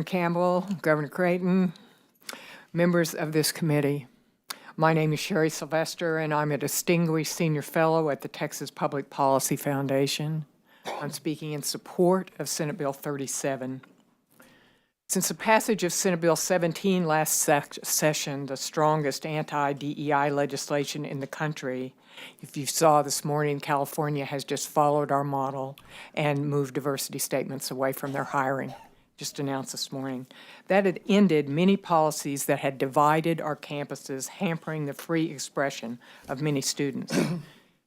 Campbell, Governor Creighton, members of this committee. My name is Sherry Sylvester, and I'm a distinguished senior fellow at the Texas Public Policy Foundation. I'm speaking in support of Senate Bill 37. Since the passage of Senate Bill 17 last session, the strongest anti-DEI legislation in the country, if you saw this morning, California has just followed our model and moved diversity statements away from their hiring. Just announced this morning. That had ended many policies that had divided our campuses, hampering the free expression of many students.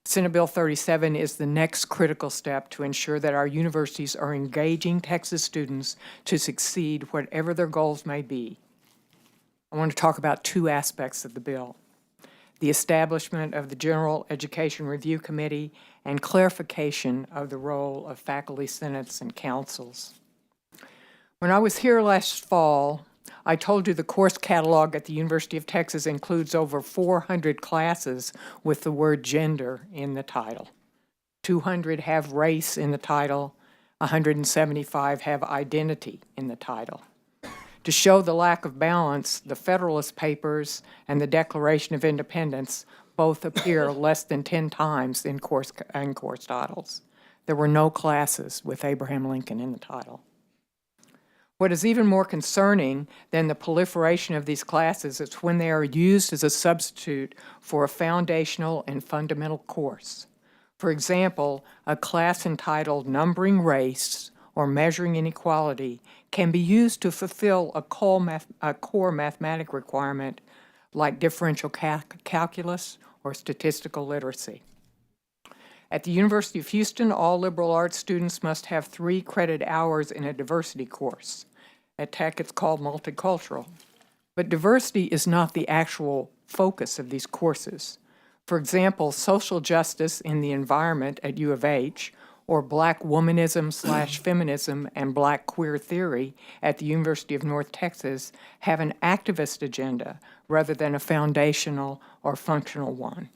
Senate Bill 37 is the next critical step to ensure that our universities are engaging Texas students to succeed whatever their goals may be. I want to talk about two aspects of the bill: the establishment of the General Education Review Committee and clarification of the role of faculty senates and councils. When I was here last fall, I told you the course catalog at the University of Texas includes over 400 classes with the word gender in the title. 200 have race in the title, 175 have identity in the title. To show the lack of balance, the Federalist Papers and the Declaration of Independence both appear less than 10 times in course titles. There were no classes with Abraham Lincoln in the title. What is even more concerning than the proliferation of these classes is when they are used as a substitute for a foundational and fundamental course. For example, a class entitled Numbering Race or Measuring Inequality can be used to fulfill a core mathematic requirement like differential calculus or statistical literacy. At the University of Houston, all liberal arts students must have 3 credit hours in a diversity course. At Tech, it's called multicultural. But diversity is not the actual focus of these courses. For example, social justice in the environment at U of H, or black womanism/feminism and black queer theory at the University of North Texas have an activist agenda rather than a foundational or functional one.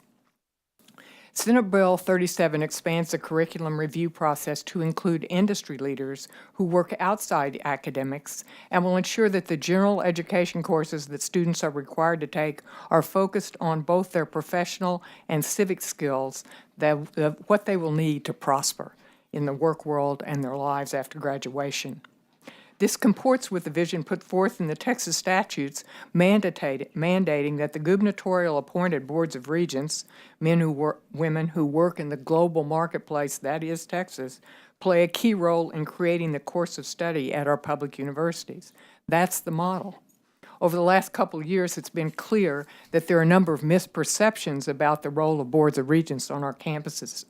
Senate Bill 37 expands the curriculum review process to include industry leaders who work outside academics and will ensure that the general education courses that students are required to take are focused on both their professional and civic skills, what they will need to prosper in the work world and their lives after graduation. This comports with the vision put forth in the Texas statutes mandating that the gubernatorial appointed boards of regents, women who work in the global marketplace that is Texas, play a key role in creating the course of study at our public universities. That's the model. Over the last couple of years, it's been clear that there are a number of misperceptions about the role of boards of regents on our campuses.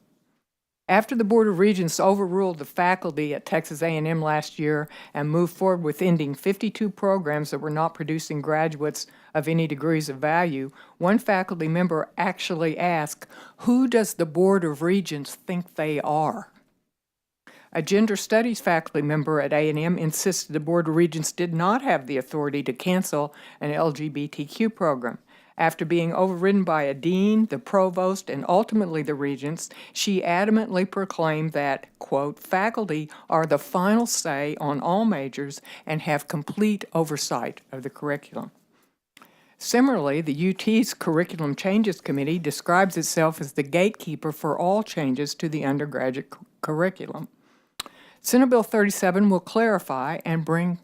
After the Board of Regents overruled the faculty at Texas A&M last year and moved forward with ending 52 programs that were not producing graduates of any degrees of value, one faculty member actually asked, "Who does the Board of Regents think they are?" A gender studies faculty member at A&M insisted the Board of Regents did not have the authority to cancel an LGBTQ program. After being overridden by a dean, the provost, and ultimately the regents, she adamantly proclaimed that, quote, faculty are the final say on all majors and have complete oversight of the curriculum. Similarly, the UT's Curriculum Changes Committee describes itself as the gatekeeper for all changes to the undergraduate curriculum. Senate Bill 37 will clarify and bring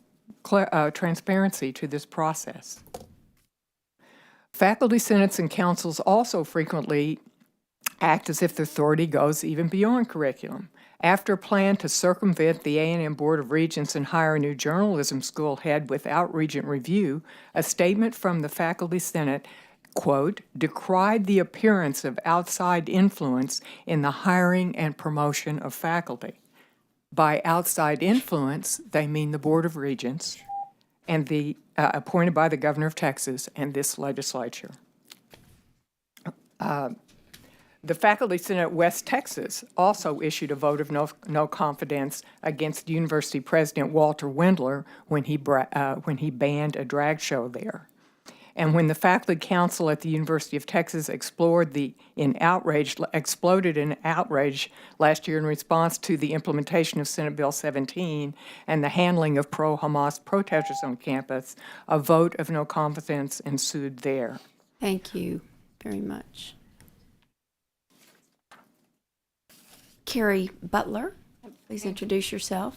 transparency to this process. Faculty senates and councils also frequently act as if the authority goes even beyond curriculum. After a plan to circumvent the A&M Board of Regents and hire a new journalism school head without regent review, a statement from the faculty senate, quote, decried the appearance of outside influence in the hiring and promotion of faculty. By outside influence, they mean the Board of Regents and the appointed by the governor of Texas and this legislature. The faculty senate at West Texas also issued a vote of no confidence against University President Walter Wendler when he banned a drag show there. And when the faculty council at the University of Texas exploded in outrage last year in response to the implementation of Senate Bill 17 and the handling of pro-Hamas protesters on campus, a vote of no confidence ensued there. Thank you very much. Carrie Butler, please introduce yourself.